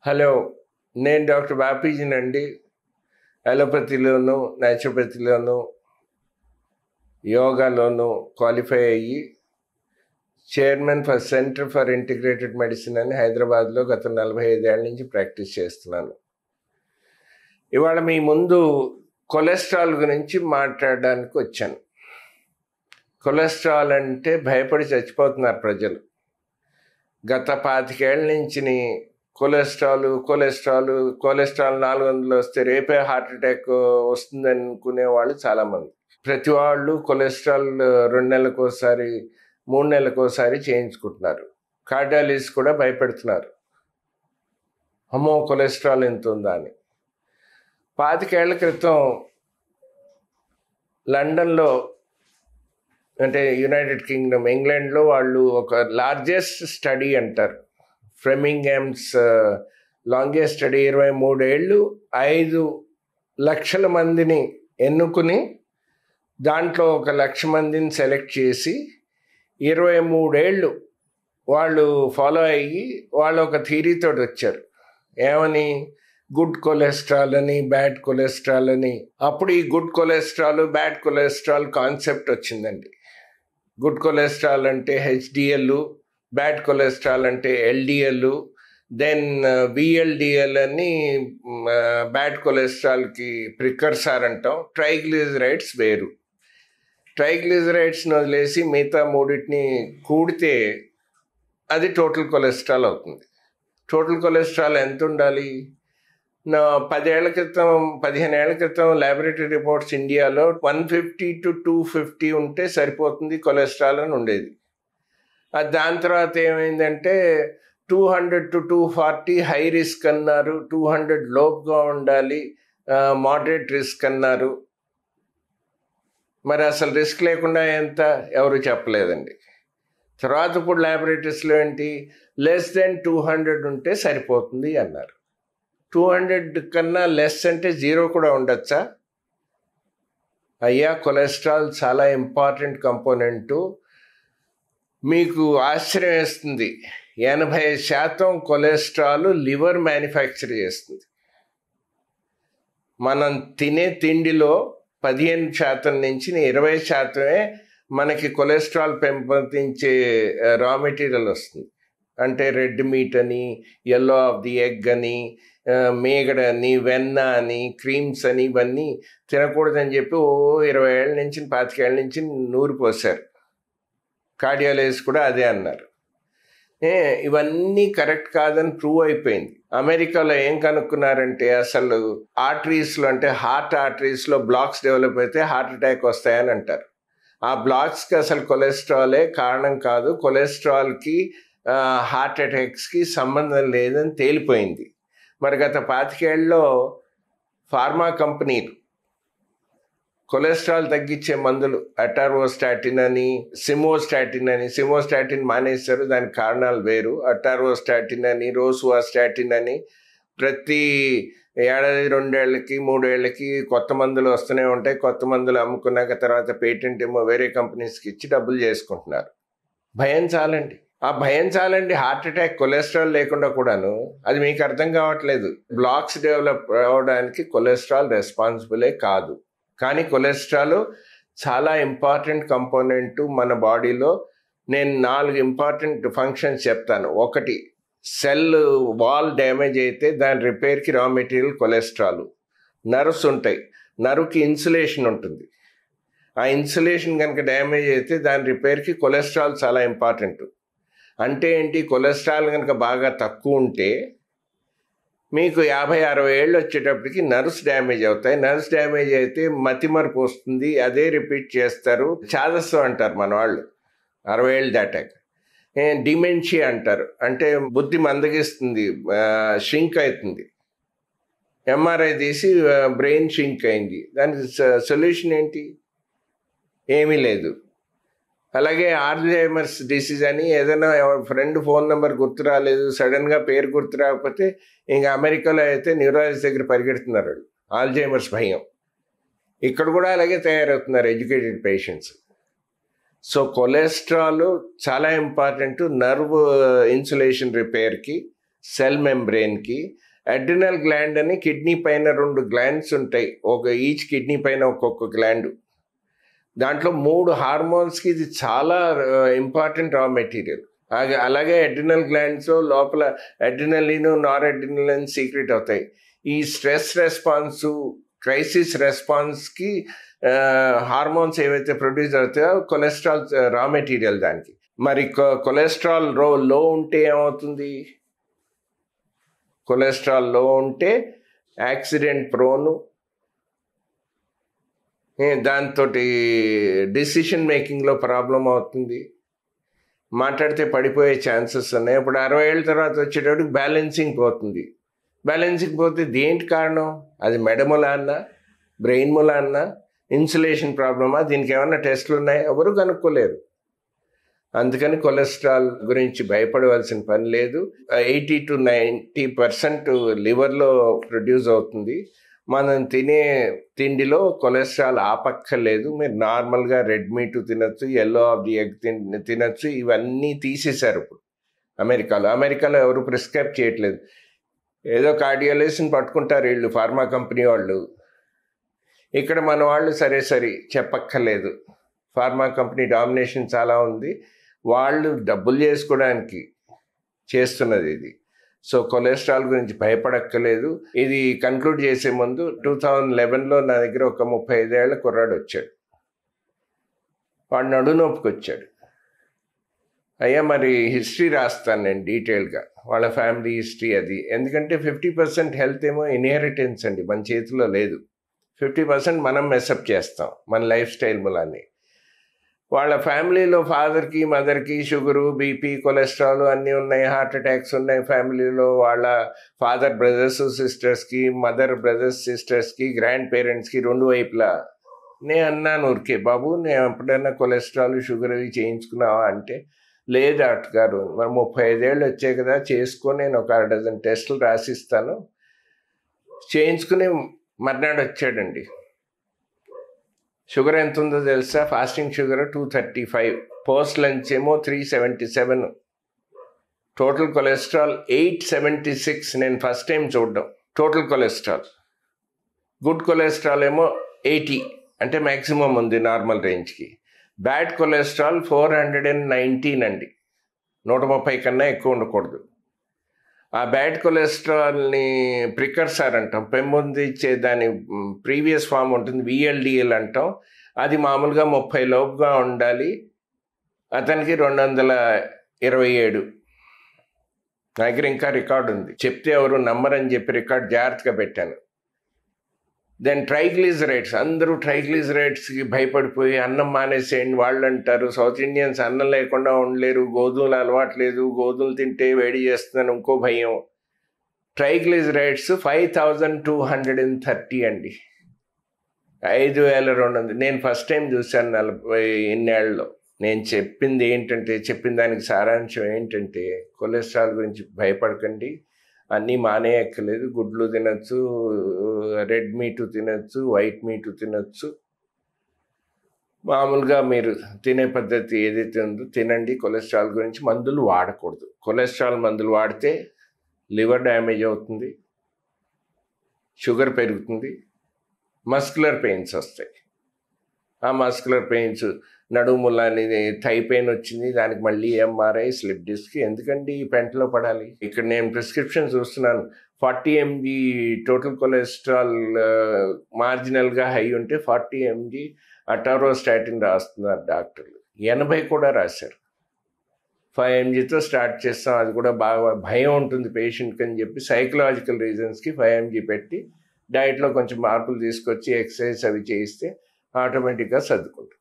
Hello, నేను doctor బాపీజీనండి. అలోపతిలోను, న్యాచురోపతిలోను, యోగాలోను qualify అయ్యి chairman for centre for integrated medicine అని హైదరాబాద్లో గత 45 ఏళ్ళ నుంచి ప్రాక్టీస్ చేస్తున్నాను. ఇవాళ మీ ముందు కొలెస్ట్రాల్ గురించి మాట్లాడడానికి వచ్చాను. కొలెస్ట్రాల్ అంటే భయపడి చచ్చిపోతున్నారు ప్రజలు. గత 25 ఏళ్ళ నుంచి కొలెస్ట్రాల్ 400 వస్తే రేపే హార్ట్ అటాక్ వస్తుంది అనుకునే వాళ్ళు చాలామంది. ప్రతి వాళ్ళు కొలెస్ట్రాల్ 2 నెలలకు ఒకసారి 3 నెలలకు ఒకసారి చేయించుకుంటున్నారు. కార్డియాలజిస్ట్ కూడా భయపెడుతున్నారు, అమ్మో కొలెస్ట్రాల్ ఎంత ఉందా అని. 25 ఏళ్ల క్రితం లండన్లో, అంటే యునైటెడ్ కింగ్డమ్, ఇంగ్లాండ్లో వాళ్ళు ఒక లార్జెస్ట్ స్టడీ అంటారు, ఫ్రెమింగ్హామ్స్ లాంగెస్ట్ స్టడీ, 23 ఏళ్ళు 5 లక్షల మందిని ఎన్నుకుని దాంట్లో 1 లక్ష మందిని సెలెక్ట్ చేసి 23 ఏళ్ళు వాళ్ళు ఫాలో అయ్యి వాళ్ళు ఒక థియరీతో వచ్చారు. ఏమని? గుడ్ కొలెస్ట్రాల్ అని, బ్యాడ్ కొలెస్ట్రాల్ అని. అప్పుడు ఈ good cholesterol, bad cholesterol concept వచ్చిందండి. గుడ్ కొలెస్ట్రాల్ అంటే హెచ్డిఎల్, బ్యాడ్ కొలెస్ట్రాల్ అంటే ఎల్డిఎల్, దెన్ విఎల్డిఎల్ అని బ్యాడ్ కొలెస్ట్రాల్కి ప్రికర్సర్ అంటాం. ట్రైగ్లిజరైడ్స్ వేరు. ట్రైగ్లిజరైడ్స్ని వదిలేసి మిగతా మూడింటిని కూడితే అది టోటల్ కొలెస్ట్రాల్ అవుతుంది. టోటల్ కొలెస్ట్రాల్ ఎంత ఉండాలి? 15 ఏళ్ల క్రితం ల్యాబొరేటరీ రిపోర్ట్స్ ఇండియాలో 150 to 250 ఉంటే సరిపోతుంది కొలెస్ట్రాల్ అని ఉండేది. దాని తర్వాత ఏమైందంటే 200 to 240 హై రిస్క్ అన్నారు, 200 లోపుగా ఉండాలి, మోడరేట్ రిస్క్ అన్నారు. మరి అసలు రిస్క్ లేకుండా ఎంత ఎవరు చెప్పలేదండి. తర్వాత ఇప్పుడు ల్యాబొరేటరీస్లో ఏంటి, లెస్ దెన్ 200 ఉంటే సరిపోతుంది అన్నారు. 200 కన్నా లెస్ అంటే 0 కూడా ఉండొచ్చా? అయ్యా, కొలెస్ట్రాల్ చాలా ఇంపార్టెంట్ కంపోనెంటు. మీకు ఆశ్చర్యం వేస్తుంది, 80% కొలెస్ట్రాల్ లివర్ మ్యానుఫ్యాక్చర్ చేస్తుంది. మనం తినే తిండిలో 15% నుంచి 20% మనకి కొలెస్ట్రాల్ పెంపొందించే రా మెటీరియల్ వస్తుంది. అంటే రెడ్ మీట్ అని, ఎల్లో ఆఫ్ ది ఎగ్ అని, మేగడ అని, వెన్న అని, క్రీమ్స్ అని, ఇవన్నీ తినకూడదని చెప్పి 20 ఏళ్ళ నుంచి 25 ఏళ్ళ నుంచి నూరు పోసారు. కార్డియాలజిస్ట్ కూడా అదే అన్నారు. ఇవన్నీ కరెక్ట్ కాదని ప్రూవ్ అయిపోయింది. అమెరికాలో ఏం కనుక్కున్నారంటే అసలు ఆర్టరీస్లో, అంటే హార్ట్ ఆర్టరీస్లో బ్లాక్స్ డెవలప్ అయితే హార్ట్ అటాక్ వస్తాయని అంటారు. ఆ బ్లాక్స్కి అసలు కొలెస్ట్రాలే కారణం కాదు, కొలెస్ట్రాల్కి హార్ట్ అటాక్స్కి సంబంధం లేదని తేలిపోయింది. మరి గత 25 ఏళ్ళలో ఫార్మా కంపెనీలు కొలెస్ట్రాల్ తగ్గించే మందులు, అటార్వోస్టాటిన్ అని, సిమోస్టాటిన్ మానేశారు. దానికి కారణాలు వేరు. అటార్వోస్టాటిన్ అని, రోసువాస్టాటిన్ అని ప్రతి 1-2 ఏళ్ళకి 3 ఏళ్ళకి కొత్త మందులు వస్తూనే ఉంటాయి. కొత్త మందులు అమ్ముకున్నాక తర్వాత పేటెంట్ ఏమో వేరే కంపెనీస్కి ఇచ్చి డబ్బులు చేసుకుంటున్నారు. భయం చాలండి, ఆ భయం చాలండి. హార్ట్ అటాక్ కొలెస్ట్రాల్ లేకుండా కూడాను. అది మీకు అర్థం కావట్లేదు. బ్లాక్స్ డెవలప్ అవడానికి కొలెస్ట్రాల్ రెస్పాన్సిబులే కాదు, కానీ కొలెస్ట్రాల్ చాలా ఇంపార్టెంట్ కంపోనెంటు మన బాడీలో. నేను 4 ఇంపార్టెంట్ ఫంక్షన్స్ చెప్తాను. ఒకటి, సెల్ వాల్ డ్యామేజ్ అయితే దాని రిపేర్కి రా మెటీరియల్ కొలెస్ట్రాల్. నర్వ్స్ ఉంటాయి, నర్వ్కి ఇన్సులేషన్ ఉంటుంది. ఆ ఇన్సులేషన్ కనుక డ్యామేజ్ అయితే దాని రిపేర్కి కొలెస్ట్రాల్ చాలా ఇంపార్టెంట్. అంటే ఏంటి, కొలెస్ట్రాల్ కనుక బాగా తక్కువ ఉంటే మీకు 50-60 ఏళ్ళు వచ్చేటప్పటికి నర్వ్స్ డ్యామేజ్ అవుతాయి. నర్వ్స్ డ్యామేజ్ అయితే మతిమరుపు వస్తుంది, అదే రిపీట్ చేస్తారు. చాదస్సు అంటారు మన వాళ్ళు 60 ఏళ్ళు దాటాక. డిమెన్షియా అంటారు, అంటే బుద్ధి మందగిస్తుంది, షింక్ అవుతుంది. ఎంఆర్ఐ తీసి బ్రెయిన్ షింక్ అయింది, దానికి సొల్యూషన్ ఏంటి? ఏమీ లేదు. అలాగే ఆల్జైమర్స్ డిసీజ్ అని, ఏదైనా ఫ్రెండ్ ఫోన్ నెంబర్ గుర్తు రాలేదు, సడన్గా పేరు గుర్తు రాకపోతే ఇంకా అమెరికాలో అయితే న్యూరాలజిస్ట్ దగ్గర పరిగెడుతున్నారు వాళ్ళు, ఆల్జైమర్స్ భయం. ఇక్కడ కూడా అలాగే తయారవుతున్నారు ఎడ్యుకేటెడ్ పేషెంట్స్. సో కొలెస్ట్రాల్ చాలా ఇంపార్టెంట్ నర్వ్ ఇన్సులేషన్ రిపేర్కి. సెల్ మెంబ్రెయిన్కి. అడ్రినల్ గ్లాండ్ అని కిడ్నీ పైన 2 గ్లాండ్స్ ఉంటాయి, ఈచ్ కిడ్నీ పైన ఒక్కొక్క గ్లాండ్. దాంట్లో 3 హార్మోన్స్కి ఇది చాలా ఇంపార్టెంట్ రా మెటీరియల్. అలాగే అడ్రినల్ గ్లాండ్స్ లోపల అడ్రినలిన్, నార్ అడ్రినలిన్ సీక్రెట్ అవుతాయి. ఈ స్ట్రెస్ రెస్పాన్సు, క్రైసిస్ రెస్పాన్స్కి హార్మోన్స్ ఏవైతే ప్రొడ్యూస్ అవుతాయో కొలెస్ట్రాల్ రా మెటీరియల్ దానికి. మరి కొలెస్ట్రాల్ లో ఉంటే ఏమవుతుంది? కొలెస్ట్రాల్ లో ఉంటే యాక్సిడెంట్ ప్రోను, దాంతో డిసిషన్ మేకింగ్లో ప్రాబ్లం అవుతుంది, మాట్లాడితే పడిపోయే ఛాన్సెస్ ఉన్నాయి. ఇప్పుడు 60 ఏళ్ళ తర్వాత వచ్చేటప్పటికి బ్యాలెన్సింగ్ పోతుంది. బ్యాలెన్సింగ్ పోతే దేంటి కారణం? అది మెడ మూలాన్న, బ్రెయిన్ మూలాన్న, ఇన్సులేషన్ ప్రాబ్లమా? దీనికి ఏమన్నా టెస్టులు ఉన్నాయి? ఎవరు కనుక్కోలేరు. అందుకని కొలెస్ట్రాల్ గురించి భయపడవలసిన పని లేదు. 80 to 90% లివర్లో ప్రొడ్యూస్ అవుతుంది. మనం తినే తిండిలో కొలెస్ట్రాల్ ఆపక్కర్లేదు. మీరు నార్మల్గా రెడ్ మీట్ తినచ్చు, ఎల్లో ఆఫ్ ది ఎగ్ తినచ్చు. ఇవన్నీ తీసేశారు ఇప్పుడు అమెరికాలో ఎవరు ప్రిస్క్రైబ్ చేయట్లేదు. ఏదో కార్డియాలజిస్ట్ని పట్టుకుంటారు వీళ్ళు, ఫార్మా కంపెనీ వాళ్ళు. ఇక్కడ మన వాళ్ళు సరే చెప్పక్కర్లేదు. ఫార్మా కంపెనీ డామినేషన్ చాలా ఉంది, వాళ్ళు డబ్బులు చేసుకోవడానికి చేస్తున్నది ఇది. సో కొలెస్ట్రాల్ గురించి భయపడక్కర్లేదు. ఇది కన్క్లూడ్ చేసే ముందు 2011లో నా దగ్గర ఒక 35 ఏళ్ల కుర్రాడు వచ్చాడు. వాడు నడునొప్పికి వచ్చాడు. అయ్యా మరి హిస్టరీ రాస్తాను నేను డీటెయిల్గా, వాళ్ళ ఫ్యామిలీ హిస్టరీ అది. ఎందుకంటే 50% హెల్త్ ఏమో ఇన్హెరిటెన్స్ అండి, మన చేతిలో లేదు. 50% మనం మెసప్ చేస్తాం మన లైఫ్ స్టైల్ మూలాన్ని. వాళ్ళ ఫ్యామిలీలో ఫాదర్కి, మదర్కి షుగరు, బీపీ, కొలెస్ట్రాల్ అన్నీ ఉన్నాయి, హార్ట్ అటాక్స్ ఉన్నాయి ఫ్యామిలీలో. వాళ్ళ ఫాదర్ బ్రదర్స్ సిస్టర్స్కి, మదర్ బ్రదర్స్ సిస్టర్స్కి, గ్రాండ్ పేరెంట్స్కి 2 వైపులా. నేను అన్నాను ఊరికే, బాబు నేను ఎప్పుడైనా కొలెస్ట్రాల్, షుగర్ అవి చేయించుకున్నావా అంటే, లేదు డాక్టర్ గారు, మరి 35 ఏళ్ళు వచ్చాయి కదా, చేసుకొని నేను ఒక 1 డజన్ టెస్టులు రాసిస్తాను. చేయించుకుని మర్నాడు వచ్చాడండి. షుగర్ ఎంత ఉందో తెలుసా? ఫాస్టింగ్ షుగర్ 235, పోస్ట్ లంచ్ ఏమో 377, టోటల్ కొలెస్ట్రాల్ 876. నేను ఫస్ట్ టైం చూడడం టోటల్ కొలెస్ట్రాల్. గుడ్ కొలెస్ట్రాల్ ఏమో 80, అంటే మ్యాక్సిమం ఉంది నార్మల్ రేంజ్కి. బ్యాడ్ కొలెస్ట్రాల్ 419 అండి, 130 కన్నా ఎక్కువ ఉండకూడదు. ఆ బ్యాడ్ కొలెస్ట్రాల్ని ప్రికర్సర్ అంటాం, పెంపొందించే దాని ప్రీవియస్ ఫామ్ ఉంటుంది, VLDL అంటాం. అది మామూలుగా 30 లోపుగా ఉండాలి. అతనికి 227. నా దగ్గర ఇంకా రికార్డు ఉంది, చెప్తే ఎవరు నమ్మరని చెప్పి రికార్డ్ జాగ్రత్తగా పెట్టాను. దెన్ ట్రైగ్లిజరైడ్స్, అందరూ ట్రైగ్లిజరైడ్స్కి భయపడిపోయి అన్నం మానేసేయండి. వాళ్ళు అంటారు సౌత్ ఇండియన్స్ అన్నం లేకుండా ఉండలేరు, గోధుమలు అలవాటు లేదు, గోధుమలు తింటే వేడి చేస్తున్నాను, ఇంకో భయం. ట్రైగ్లిజరైడ్స్ 5230 అండి, 5200. నేను ఫస్ట్ టైం చూశాను 40 ఇన్నేళ్ళలో. నేను చెప్పిన దానికి సారాంశం ఏంటంటే, కొలెస్ట్రాల్ గురించి భయపడకండి, అన్నీ మానేయక్కర్లేదు. గుడ్లు తినచ్చు, రెడ్ మీటు తినచ్చు, వైట్ మీటు తినచ్చు. మామూలుగా మీరు తినే పద్ధతి ఏదైతే ఉందో తినండి. కొలెస్ట్రాల్ గురించి మందులు వాడకూడదు. కొలెస్ట్రాల్ మందులు వాడితే లివర్ డ్యామేజ్ అవుతుంది, షుగర్ పెరుగుతుంది, మస్కులర్ పెయిన్స్ వస్తాయి. ఆ మస్కులర్ పెయిన్స్, నడుములని థై పెయిన్ వచ్చింది, దానికి మళ్ళీ MRI, స్లిప్ డిస్క్. ఎందుకండి ఈ పెంటలో పడాలి? ఇక్కడ నేను ప్రిస్క్రిప్షన్ చూస్తున్నాను, 40 mg టోటల్ కొలెస్ట్రాల్ మార్జినల్గా హై ఉంటే 40 mg అటారోస్టాటిన్ రాస్తున్నారు డాక్టర్లు. 80 కూడా రాశారు. 5 mgతో స్టార్ట్ చేస్తాం, అది కూడా బాగా భయం ఉంటుంది పేషెంట్కి అని చెప్పి సైకలాజికల్ రీజన్స్కి 5 mg పెట్టి డైట్లో కొంచెం మార్పులు తీసుకొచ్చి ఎక్సర్సైజ్ అవి చేయిస్తే ఆటోమేటిక్గా సర్దుకుంటారు.